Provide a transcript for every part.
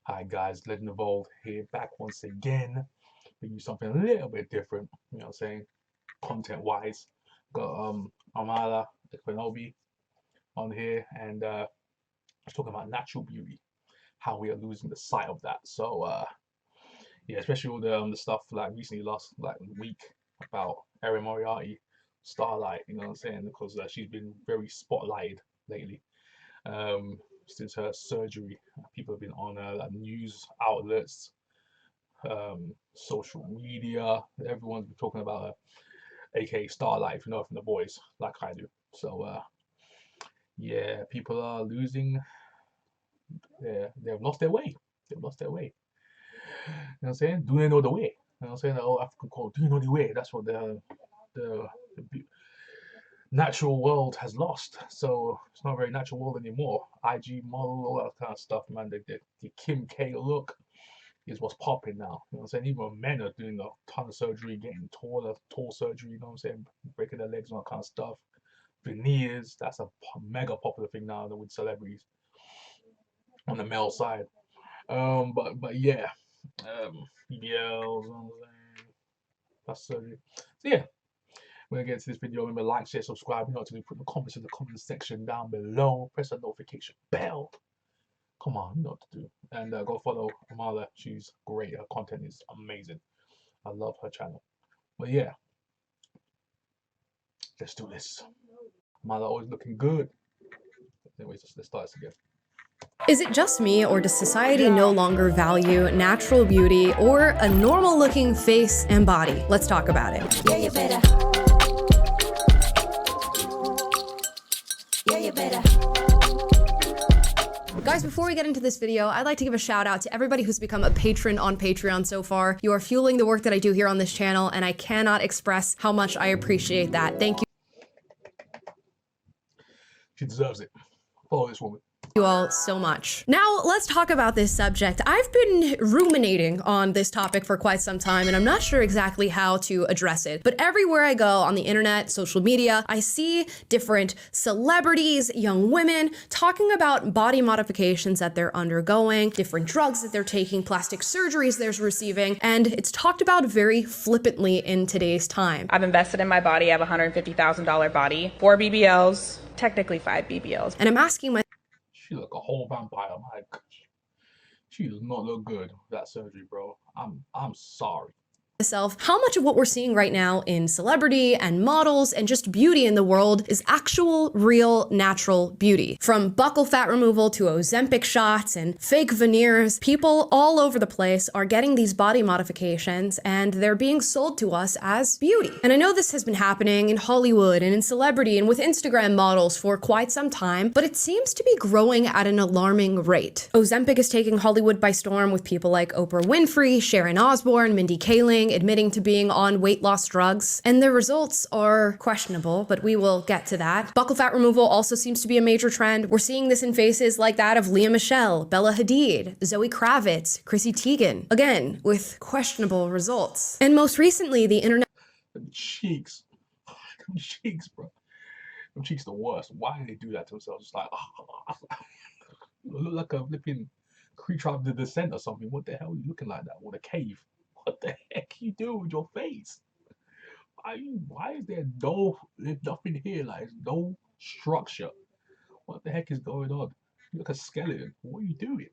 Hi guys, Legend of Old here, back once again. We do something a little bit different, you know what I'm saying, content wise. Got Amala Ekpunobi on here, and it's talking about natural beauty, how we are losing the sight of that. So yeah, especially all the stuff like recently last like week about Erin Moriarty, Starlight, you know what I'm saying, because she's been very spotlighted lately. Um, since her surgery, people have been on like news outlets, social media. Everyone's been talking about her, aka Starlight, if you know from the boys, like I do. So yeah, people are losing. They've lost their way. They've lost their way. You know what I'm saying? Do they know the way? You know what I'm saying? The old African quote, do you know the way? That's what the natural world has lost. So it's not a very natural world anymore. IG model, all that kind of stuff, man. The Kim K look is what's popping now. You know what I'm saying? Even men are doing a ton of surgery, getting taller, tall surgery, you know what I'm saying? Breaking their legs and all that kind of stuff. Veneers, that's a mega popular thing now with celebrities on the male side. But yeah, BBLs, you know what I'm saying? That's surgery. So yeah, we're gonna get into this video. Remember, like, share, subscribe. You know what to do. Put the comments in the comment section down below. Press the notification bell. Come on, you know what to do. And go follow Amala. She's great. Her content is amazing. I love her channel. But yeah, let's do this. Amala always looking good. Anyways, let's start this again. Is it just me, or does society no longer value natural beauty or a normal-looking face and body? Let's talk about it. Yeah, you better. Yeah, you better. Guys, before we get into this video, I'd like to give a shout out to everybody who's become a patron on Patreon so far. You are fueling the work that I do here on this channel, and I cannot express how much I appreciate that. Thank She deserves it. Follow this woman. you all so much. Now, let's talk about this subject. I've been ruminating on this topic for quite some time, and I'm not sure exactly how to address it. But everywhere I go on the internet, social media, I see different celebrities, young women, talking about body modifications that they're undergoing, different drugs that they're taking, plastic surgeries they're receiving, and it's talked about very flippantly in today's time. I've invested in my body. I have a $150,000 body, 4 BBLs, technically 5 BBLs. And I'm asking myself, She look a whole vampire. My gosh. She does not look good with that surgery, bro. I'm sorry. how much of what we're seeing right now in celebrity and models and just beauty in the world is actual, real, natural beauty. From buccal fat removal to Ozempic shots and fake veneers, people all over the place are getting these body modifications and they're being sold to us as beauty. And I know this has been happening in Hollywood and in celebrity and with Instagram models for quite some time, but it seems to be growing at an alarming rate. Ozempic is taking Hollywood by storm with people like Oprah Winfrey, Sharon Osbourne, Mindy Kaling, admitting to being on weight loss drugs, and the results are questionable, but we will get to that. Buccal fat removal also seems to be a major trend. We're seeing this in faces like that of Lea Michele, Bella Hadid, Zoe Kravitz, Chrissy Teigen, again, with questionable results. And most recently, the internet— Them cheeks. Them cheeks, bro. Them cheeks the worst. Why do they do that to themselves? Just like, look like a flipping creature of the descent or something. What the hell are you looking like that? What a cave. What the heck you do with your face? Why is there nothing here? Like, no structure. What the heck is going on? You look like a skeleton. What are you doing?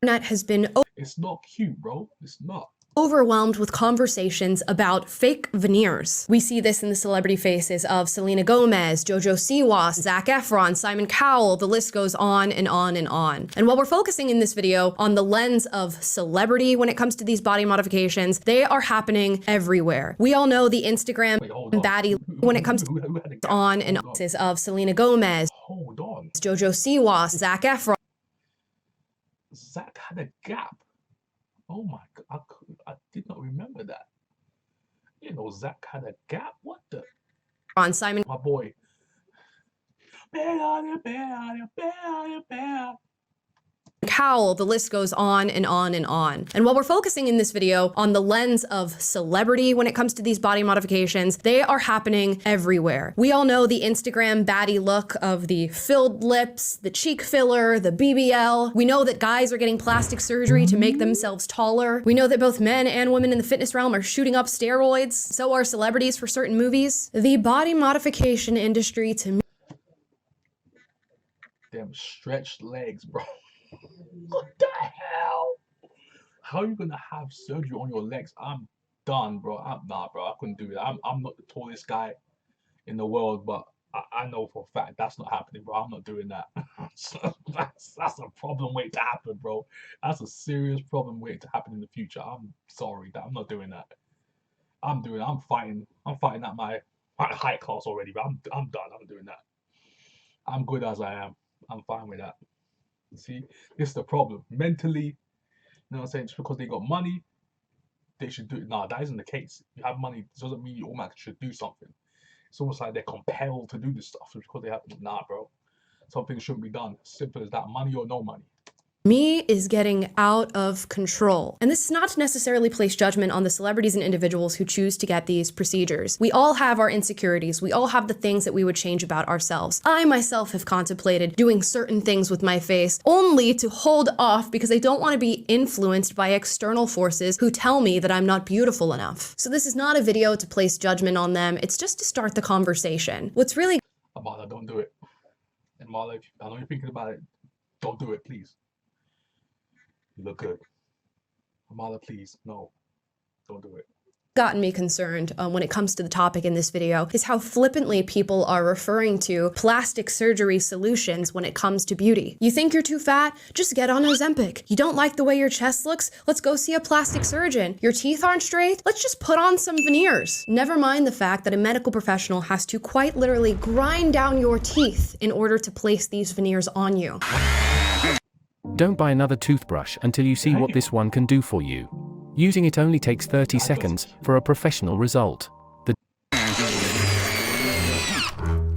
has been It's not cute, bro. It's not. overwhelmed with conversations about fake veneers. We see this in the celebrity faces of Selena Gomez, JoJo Siwa, Zac Efron, Simon Cowell, the list goes on and on and on. And while we're focusing in this video on the lens of celebrity when it comes to these body modifications, they are happening everywhere. We all know the Instagram Wait, hold on. baddie when it comes to Who had a gap? on and Hold on. of Selena Gomez, Hold on. JoJo Siwa, Zac Efron, Zach had a gap. Oh my god, I did not remember that. You know, Zach had a gap. What the? on Simon My boy. Bear. Powell, the list goes on and on and on. And while we're focusing in this video on the lens of celebrity when it comes to these body modifications, they are happening everywhere. We all know the Instagram baddie look of the filled lips, the cheek filler, the BBL. We know that guys are getting plastic surgery to make themselves taller. We know that both men and women in the fitness realm are shooting up steroids. So are celebrities for certain movies. The body modification industry, to me, Them stretched legs, bro. What the hell? How are you gonna have surgery on your legs? I'm done, bro. Nah, bro. I couldn't do it. I'm not the tallest guy in the world, but I know for a fact that's not happening, bro. I'm not doing that. That's a problem waiting to happen, bro. That's a serious problem waiting to happen in the future. I'm sorry that I'm not doing that. I'm fighting at my height class already, but I'm done. I'm doing that. I'm good as I am. I'm fine with that. See, this is the problem. Mentally, you know what I'm saying? Just because they got money, they should do it. Nah, that isn't the case. You have money doesn't mean you automatically should do something. It's almost like they're compelled to do this stuff because they have. Nah, bro. Something shouldn't be done. Simple as that. Money or no money. is getting out of control. And this is not to necessarily place judgment on the celebrities and individuals who choose to get these procedures. We all have our insecurities. We all have the things that we would change about ourselves. I myself have contemplated doing certain things with my face only to hold off because I don't want to be influenced by external forces who tell me that I'm not beautiful enough. So this is not a video to place judgment on them. It's just to start the conversation. What's really Amala, don't do it. Amala, I know you're thinking about it. Don't do it, please. You look good. Amala, please, no. Don't do it. gotten me concerned when it comes to the topic in this video is how flippantly people are referring to plastic surgery solutions when it comes to beauty. You think you're too fat? Just get on Ozempic. You don't like the way your chest looks? Let's go see a plastic surgeon. Your teeth aren't straight? Let's just put on some veneers. Never mind the fact that a medical professional has to quite literally grind down your teeth in order to place these veneers on you. Don't buy another toothbrush until you see what this one can do for you. Using it only takes 30 seconds for a professional result.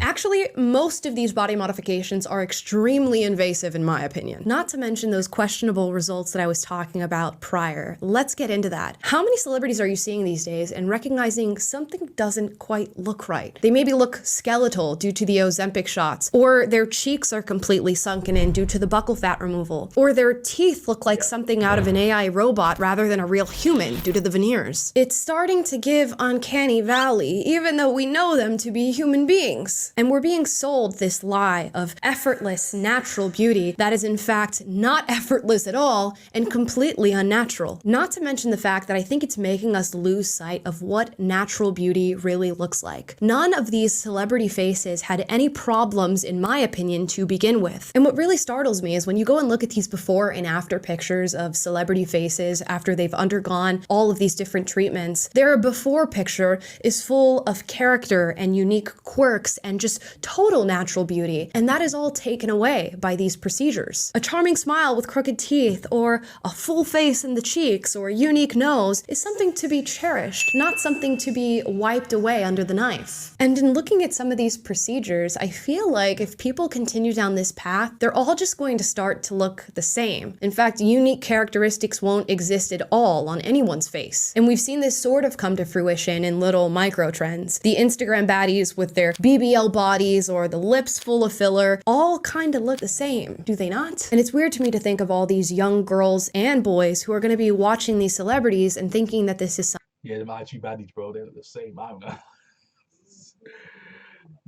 Actually, most of these body modifications are extremely invasive in my opinion. Not to mention those questionable results that I was talking about prior. Let's get into that. How many celebrities are you seeing these days and recognizing something doesn't quite look right? They maybe look skeletal due to the Ozempic shots, or their cheeks are completely sunken in due to the buccal fat removal, or their teeth look like something out of an AI robot rather than a real human due to the veneers. It's starting to give uncanny valley, even though we know them to be human beings. And we're being sold this lie of effortless, natural beauty that is in fact not effortless at all and completely unnatural. Not to mention the fact that I think it's making us lose sight of what natural beauty really looks like. None of these celebrity faces had any problems, in my opinion, to begin with. And what really startles me is when you go and look at these before and after pictures of celebrity faces after they've undergone all of these different treatments, their before picture is full of character and unique quirks and just total natural beauty, and that is all taken away by these procedures. A charming smile with crooked teeth, or a full face in the cheeks, or a unique nose is something to be cherished, not something to be wiped away under the knife. And in looking at some of these procedures, I feel like if people continue down this path, they're all just going to start to look the same. In fact, unique characteristics won't exist at all on anyone's face. And we've seen this sort of come to fruition in little micro trends. The Instagram baddies with their BBL bodies or the lips full of filler all kind of look the same, do they not? And it's weird to me to think of all these young girls and boys who are going to be watching these celebrities and thinking that this is Yeah, them IG baddies, bro, they look the same. I don't know.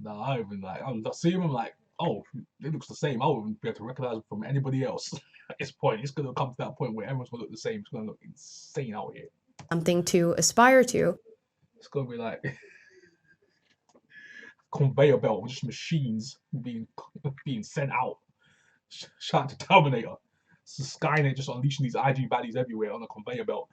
No, I even like, I see them, I'm like, oh, it looks the same. I wouldn't be able to recognize them from anybody else. At this point, it's going to come to that point where everyone's going to look the same. It's going to look insane out here. something to aspire to. It's going to be like conveyor belt, just machines being sent out. Shout out to Terminator. So Skynet just unleashing these IG baddies everywhere on a conveyor belt.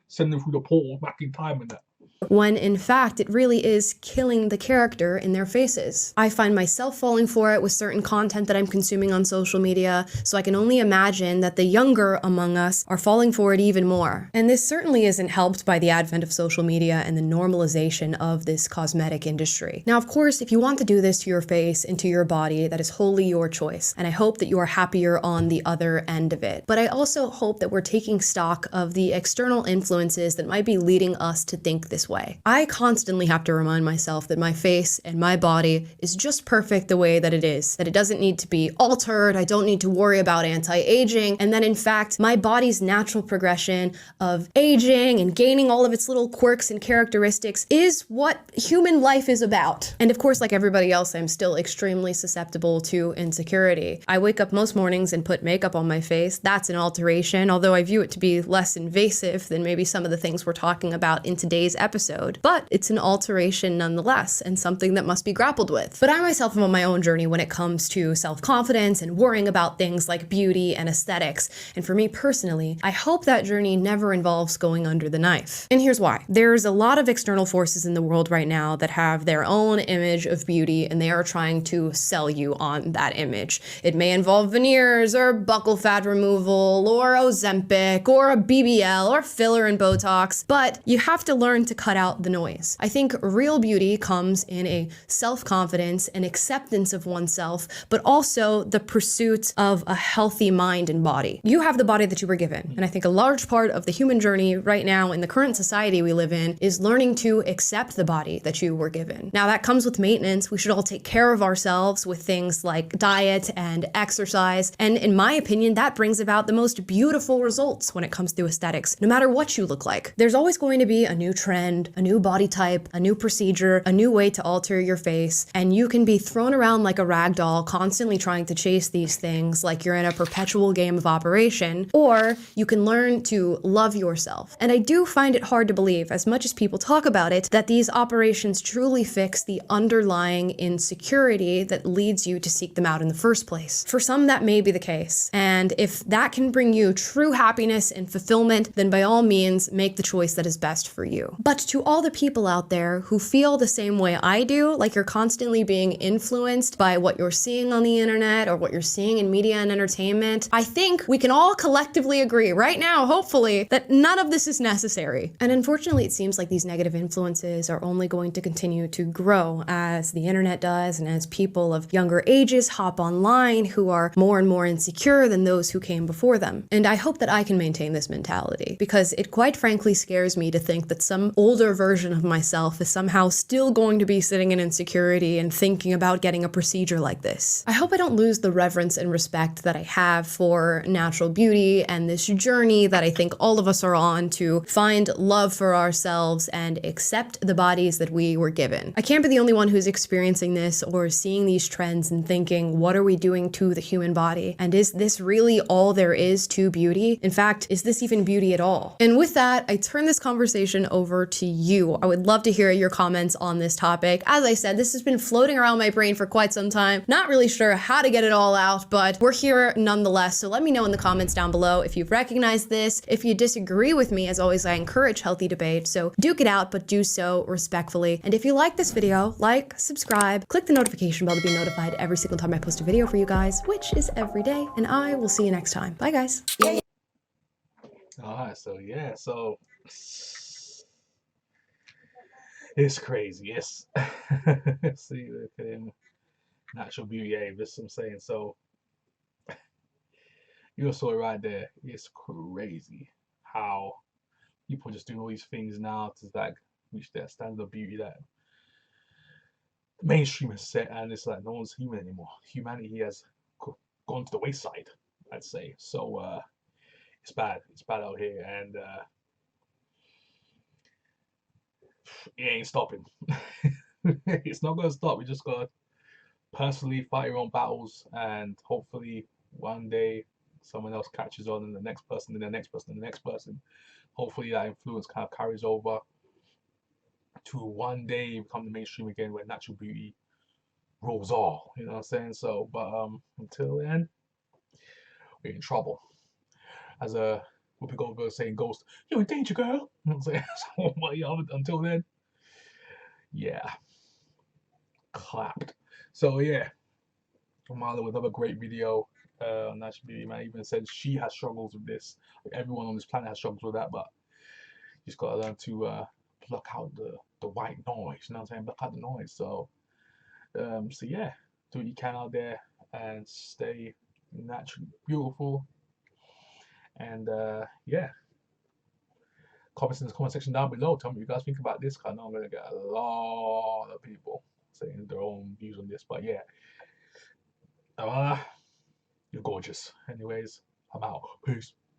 Send them through the portal back in time and that. when in fact it really is killing the character in their faces. I find myself falling for it with certain content that I'm consuming on social media, so I can only imagine that the younger among us are falling for it even more. And this certainly isn't helped by the advent of social media and the normalization of this cosmetic industry. Now, of course, if you want to do this to your face and to your body, that is wholly your choice, and I hope that you are happier on the other end of it. But I also hope that we're taking stock of the external influences that might be leading us to think this way. I constantly have to remind myself that my face and my body is just perfect the way that it is, that it doesn't need to be altered, I don't need to worry about anti-aging, and that in fact, my body's natural progression of aging and gaining all of its little quirks and characteristics is what human life is about. And of course, like everybody else, I'm still extremely susceptible to insecurity. I wake up most mornings and put makeup on my face. That's an alteration, although I view it to be less invasive than maybe some of the things we're talking about in today's episode. But it's an alteration nonetheless, and something that must be grappled with. But I myself am on my own journey when it comes to self-confidence and worrying about things like beauty and aesthetics. And for me personally, I hope that journey never involves going under the knife. And here's why. There's a lot of external forces in the world right now that have their own image of beauty, and they are trying to sell you on that image. It may involve veneers or buccal fat removal or Ozempic or a BBL or filler and Botox, but you have to learn to cut out the noise. I think real beauty comes in a self-confidence and acceptance of oneself, but also the pursuit of a healthy mind and body. You have the body that you were given, and I think a large part of the human journey right now in the current society we live in is learning to accept the body that you were given. Now that comes with maintenance. We should all take care of ourselves with things like diet and exercise, and in my opinion, that brings about the most beautiful results when it comes to aesthetics, no matter what you look like. There's always going to be a new trend, a new body type, a new procedure, a new way to alter your face, and you can be thrown around like a rag doll, constantly trying to chase these things like you're in a perpetual game of operation, or you can learn to love yourself. And I do find it hard to believe, as much as people talk about it, that these operations truly fix the underlying insecurity that leads you to seek them out in the first place. For some, that may be the case, and if that can bring you true happiness and fulfillment, then by all means, make the choice that is best for you. But to all the people out there who feel the same way I do, like you're constantly being influenced by what you're seeing on the internet or what you're seeing in media and entertainment, I think we can all collectively agree right now, hopefully, that none of this is necessary. And unfortunately, it seems like these negative influences are only going to continue to grow as the internet does and as people of younger ages hop online who are more and more insecure than those who came before them. And I hope that I can maintain this mentality, because it quite frankly scares me to think that some older version of myself is somehow still going to be sitting in insecurity and thinking about getting a procedure like this. I hope I don't lose the reverence and respect that I have for natural beauty and this journey that I think all of us are on to find love for ourselves and accept the bodies that we were given. I can't be the only one who's experiencing this or seeing these trends and thinking, what are we doing to the human body? And is this really all there is to beauty? In fact, is this even beauty at all? And with that, I turn this conversation over to you. I would love to hear your comments on this topic. As I said, this has been floating around my brain for quite some time. Not really sure how to get it all out, but we're here nonetheless. So let me know in the comments down below if you've recognized this. If you disagree with me, as always, I encourage healthy debate. So duke it out, but do so respectfully. And if you like this video, like, subscribe, click the notification bell to be notified every single time I post a video for you guys, which is every day. And I will see you next time. Bye, guys. Alright, so yeah, so it's crazy. It's see, look at him. Natural beauty, yeah, this I'm saying. So you saw it right there. It's crazy how people just doing all these things now to like reach that standard of beauty that the mainstream has set, and it's like no one's human anymore. Humanity has gone to the wayside, I'd say. So it's bad. It's bad out here, and it ain't stopping. It's not gonna stop. We just gotta personally fight your own battles, and hopefully one day someone else catches on, and the next person, and the next person, and the next person. Hopefully that influence kind of carries over to one day become the mainstream again, where natural beauty rules all. You know what I'm saying? So, but until then, we're in trouble. As a Whoopi Goldberg saying Ghost, "You're in danger, girl." You know what I'm saying? So, but yeah, until then, yeah, clapped. So yeah, Amala with another great video. National Beauty Man even said she has struggles with this. Like, everyone on this planet has struggles with that, but you just gotta learn to block out the white noise. You know what I'm saying? Block out the noise. So so yeah, do what you can out there and stay naturally beautiful. And yeah, comments in the comment section down below. Tell me what you guys think about this. Cause I know I'm gonna get a lot of people saying their own views on this. But yeah, you're gorgeous. Anyways, I'm out. Peace.